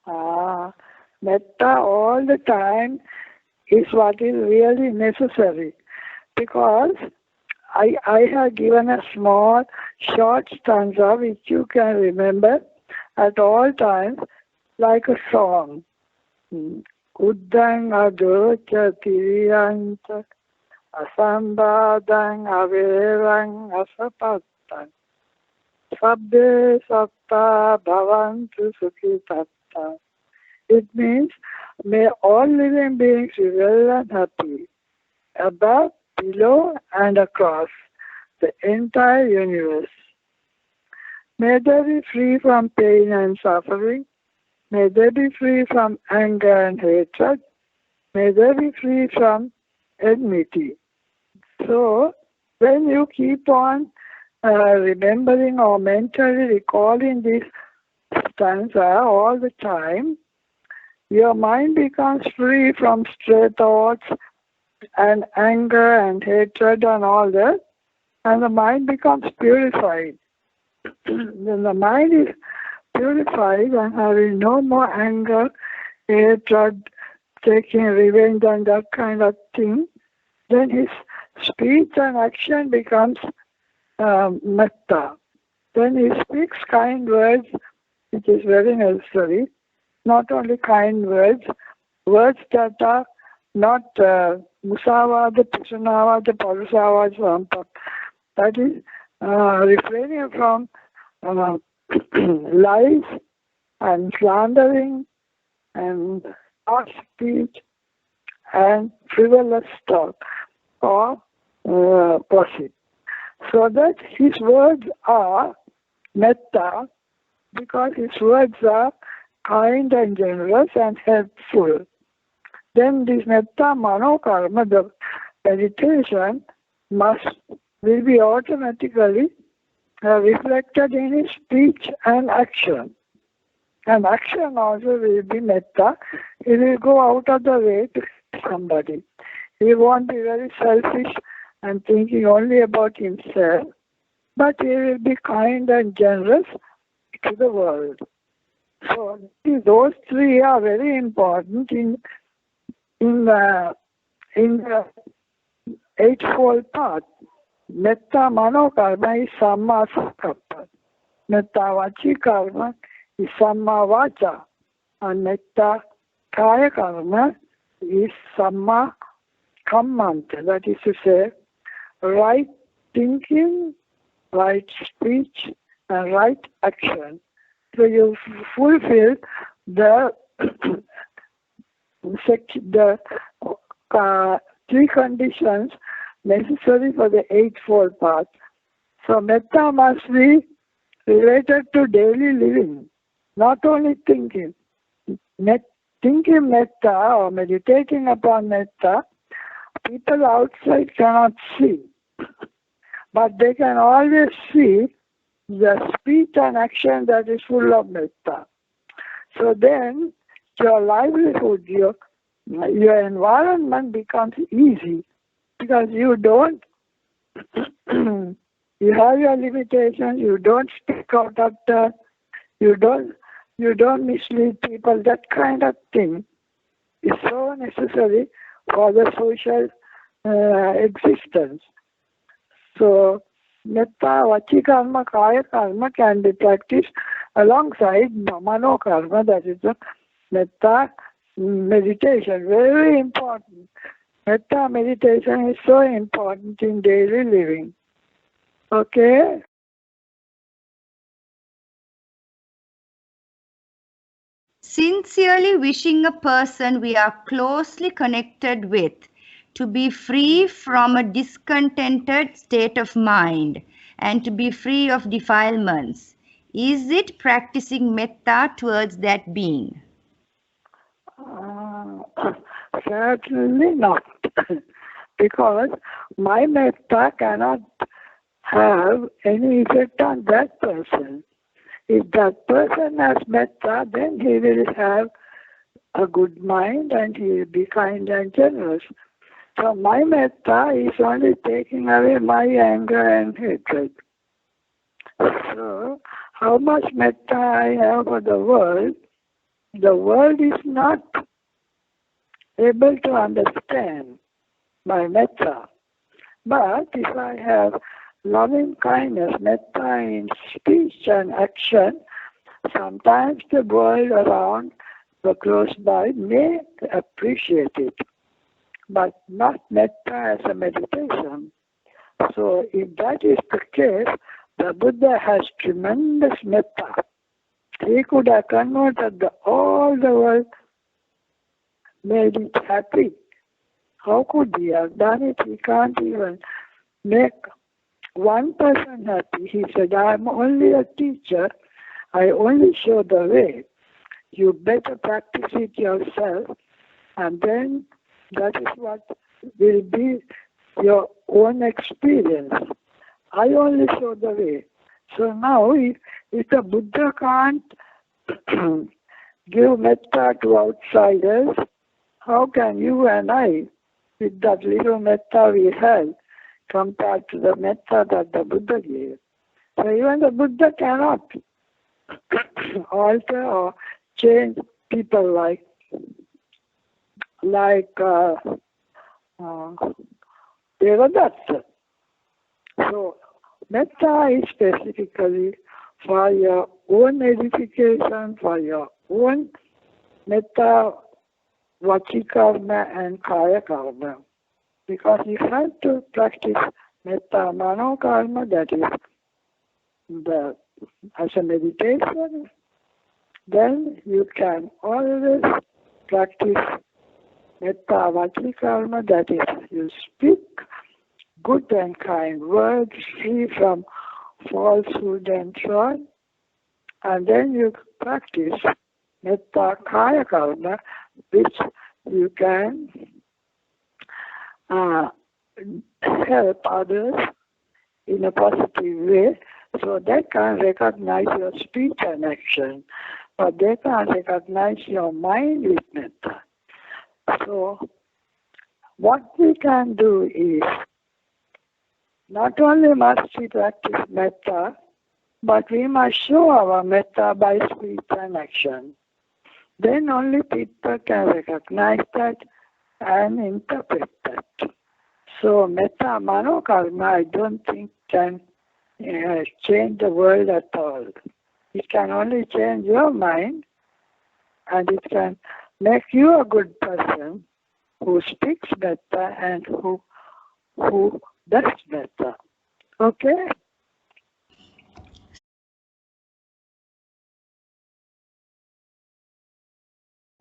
Metta all the time is what is really necessary, because I have given a small, short stanza which you can remember at all times like a song. Uddang adocha tiriyanta asambadang averang asapattan sabbe satta bhavantu sukhitatta. It means, may all living beings be well and happy, above, below, and across the entire universe. May they be free from pain and suffering. May they be free from anger and hatred. May they be free from enmity. So, when you keep on remembering or mentally recalling this stanza all the time, your mind becomes free from stray thoughts and anger and hatred and all that, and the mind becomes purified. When the mind is purified and having no more anger, hatred, taking revenge and that kind of thing, then his speech and action becomes mettā. Then he speaks kind words, which is very necessary. Not only kind words, words that are not musavada, pisanavada, parusavada, that is refraining from lies and slandering and harsh speech and frivolous talk or gossip. So that his words are mettā, because his words are kind and generous and helpful. Then this mettā mano karma, the meditation, will be automatically reflected in his speech and action. And action also will be mettā. He will go out of the way to somebody. He won't be very selfish and thinking only about himself, but he will be kind and generous to the world. So those three are very important in the eightfold path. Mettā mano karma is samma sankappa. Mettā vaci karma is samma vaca. And mettā kaya karma is samma kammanta. That is to say, right thinking, right speech, and right action. So you fulfill the three conditions necessary for the eightfold path. So mettā must be related to daily living, not only thinking. Thinking mettā or meditating upon mettā, people outside cannot see, but they can always see the speech and action that is full of mettā. So then your livelihood, your environment becomes easy, because you don't, you have your limitations, you don't speak out of turn, you don't mislead people. That kind of thing is so necessary for the social existence. So mettā vaci karma, kaya karma can be practiced alongside mano karma, that is the mettā meditation. Very important. Mettā meditation is so important in daily living. Okay? Sincerely wishing a person we are closely connected with to be free from a discontented state of mind and to be free of defilements. Is it practicing mettā towards that being? Certainly not. Because my mettā cannot have any effect on that person. If that person has mettā, then he will have a good mind and he will be kind and generous. So my mettā is only taking away my anger and hatred. So how much mettā I have for the world the world is not able to understand my metta. But if I have loving kindness, metta in speech and action, sometimes the world around the close by may appreciate it, but not metta as a meditation. So if that is the case, the Buddha has tremendous metta. He could have converted all the world, made it happy. How could he have done it? He can't even make one person happy. He said, I'm only a teacher. I only show the way. You better practice it yourself, and then that is what will be your own experience. I only show the way. So now, if the Buddha can't give metta to outsiders, how can you and I, with that little metta we have, compared to the metta that the Buddha gave? So even the Buddha cannot alter or change people like Devadatta. So metta is specifically for your own edification, for your own metta, vachi karma and kaya karma. Because you have to practice metta mano karma, that is as a meditation. Then you can always practice metta vachi karma, that is, you speak good and kind words, free from falsehood and so on. And then you practice metta kaya karma, which you can help others in a positive way, so they can recognize your speech and action, but they can recognize your mind with metta. So what we can do is, not only must we practice metta, but we must show our metta by speech and action. Then only people can recognize that and interpret that. So metta mano karma, I don't think can change the world at all. It can only change your mind, and it can make you a good person who speaks metta and who does metta. Okay?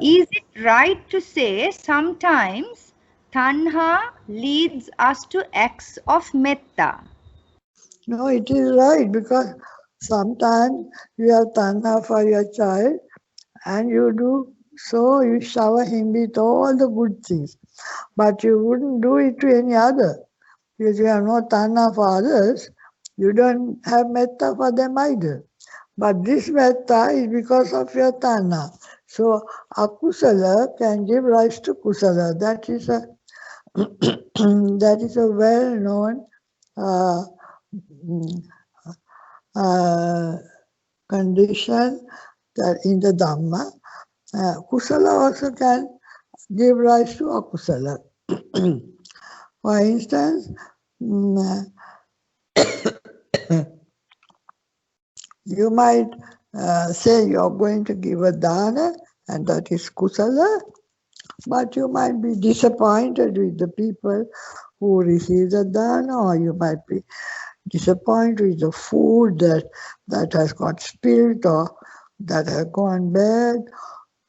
Is it right to say sometimes tanhā leads us to acts of metta? No, it is right, because sometimes you have tanhā for your child and you do so, you shower him with all the good things. But you wouldn't do it to any other. Because you have no tanhā for others, you don't have metta for them either. But this metta is because of your tanhā. So akusala can give rise to kusala. That is a that is a well-known condition that in the Dhamma. Kusala also can give rise to akusala. For instance, you might say you are going to give a dana, and that is kusala, but you might be disappointed with the people who receive the dana, or you might be disappointed with the food that has got spilled or that has gone bad.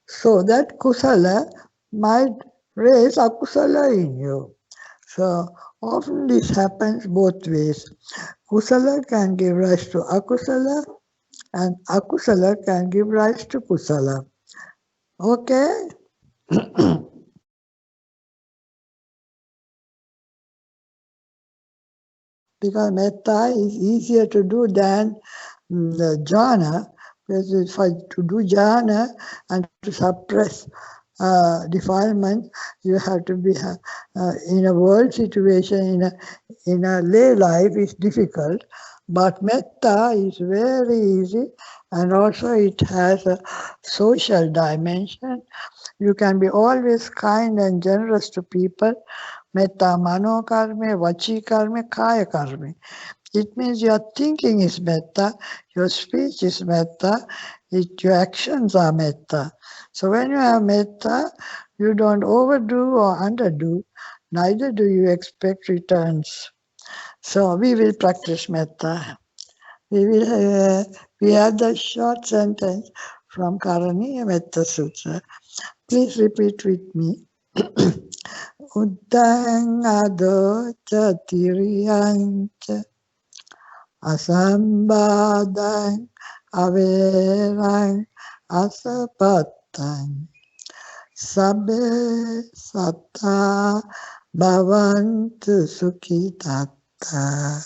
So that kusala might raise akusala in you. So often this happens both ways. Kusala can give rise to akusala, and akusala can give rise to kusala. Okay? Because metta is easier to do than the jhana, because to do jhana and to suppress defilement, you have to be in a world situation, in a lay life is difficult. But metta is very easy, and also it has a social dimension. You can be always kind and generous to people. Metta mano karme, vachi karme, kaya karme. It means your thinking is metta, your speech is metta, your actions are metta. So when you have metta, you don't overdo or underdo, neither do you expect returns. So we will practice metta. We have the short sentence from Karaniya Metta Sutra. Please repeat with me. Uddang ado cha tiriyang cha asambadang averang asapatang sabbe satta bhavantu sukhitatta.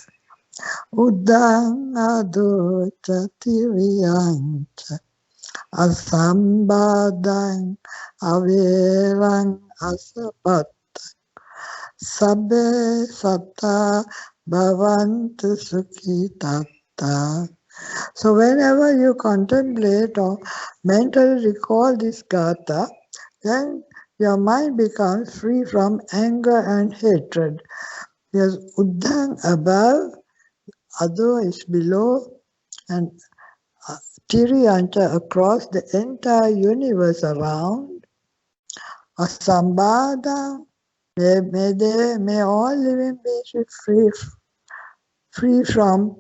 Uddang ado cha tiriyang cha asambadang averang asapatang sabbe satta bhavantu sukhitatta. So whenever you contemplate or mentally recall this gatha, then your mind becomes free from anger and hatred. There's uddhang above, ado is below, and tiriyanta across the entire universe around. Asambhada, may all living beings be free from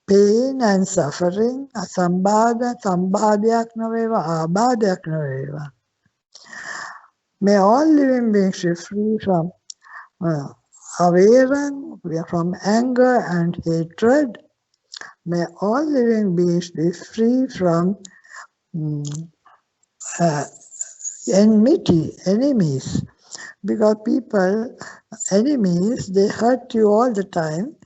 pain and suffering. Asambhada, sambhadyak naveva, abhadyak naveva. May all living beings be free from averang, from anger and hatred. May all living beings be free from enmity, enemies. Because people, enemies, they hurt you all the time,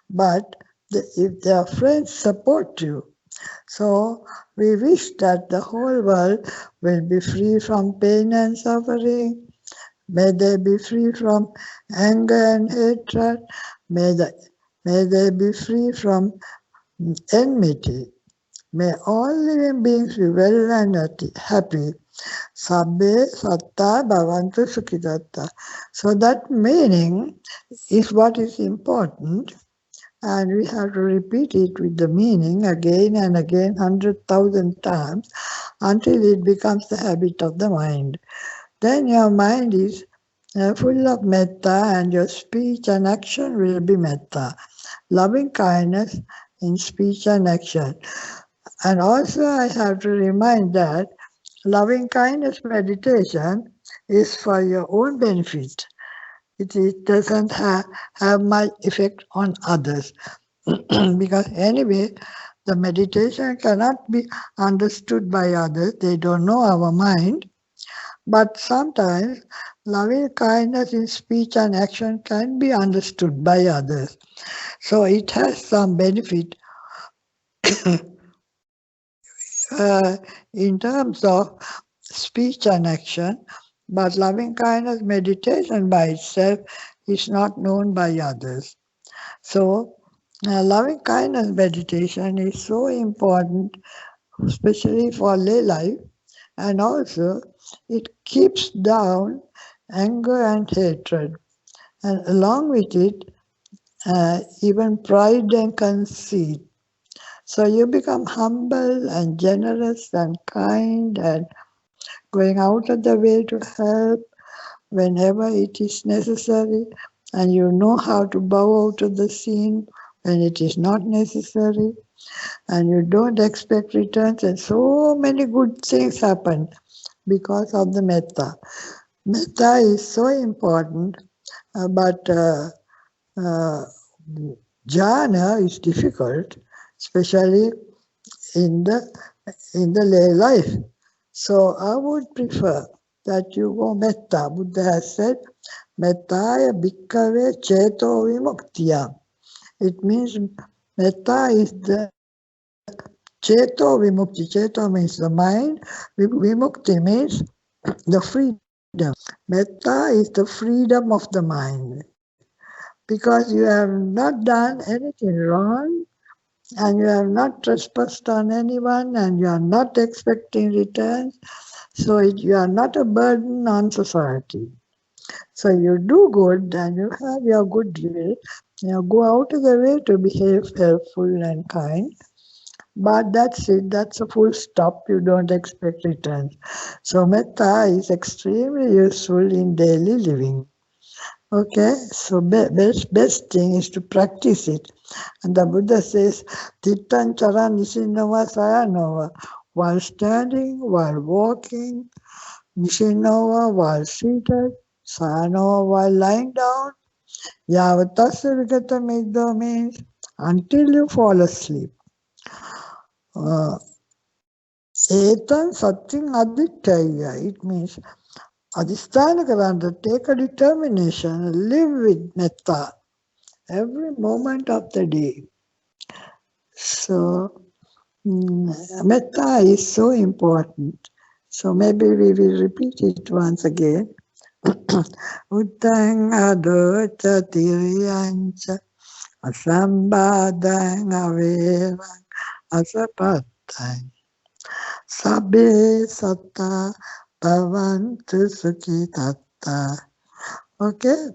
but if their friends support you. So we wish that the whole world will be free from pain and suffering. May they be free from anger and hatred. May they be free from enmity. May all living beings be well and happy. Sabbe satta bhavantu sukhitatta. So that meaning is what is important, and we have to repeat it with the meaning again and again 100,000 times until it becomes the habit of the mind. Then your mind is full of metta, and your speech and action will be metta. Loving kindness in speech and action. And also I have to remind that loving kindness meditation is for your own benefit. It doesn't have much effect on others. Because anyway, the meditation cannot be understood by others. They don't know our mind. But sometimes loving kindness in speech and action can be understood by others. So it has some benefit in terms of speech and action, but loving kindness meditation by itself is not known by others. So loving kindness meditation is so important, especially for lay life, and also it keeps down anger and hatred, and along with it even pride and conceit. So you become humble and generous and kind and going out of the way to help whenever it is necessary, and you know how to bow out of the scene when it is not necessary, and you don't expect returns, and so many good things happen because of the metta. Metta is so important, but jhana is difficult, especially in the lay life. So I would prefer that you go metta. Buddha has said, mettāya bhikkhave ceto vimuktiya. It means metta is the ceto vimukti. Ceto means the mind. Vimukti means the freedom. Metta is the freedom of the mind. Because you have not done anything wrong, and you have not trespassed on anyone, and you are not expecting returns. So you are not a burden on society. So you do good and you have your goodwill. You go out of the way to behave helpful and kind. But that's it, that's a full stop. You don't expect returns. So metta is extremely useful in daily living. Okay, so best thing is to practice it. And the Buddha says, Tittan chara nisinova sayanova, while standing, while walking, nisinova while seated, sayanova while lying down, yavatasya vigata megdo means until you fall asleep. Etan satyam aditya, it means adhisthana karanda, take a determination, live with metta every moment of the day. So, metta is so important. So maybe we will repeat it once again. Uttang adocha tiriyancha asambadang averang asapatang sabbe satta bhavantu sukhitatta. Okay?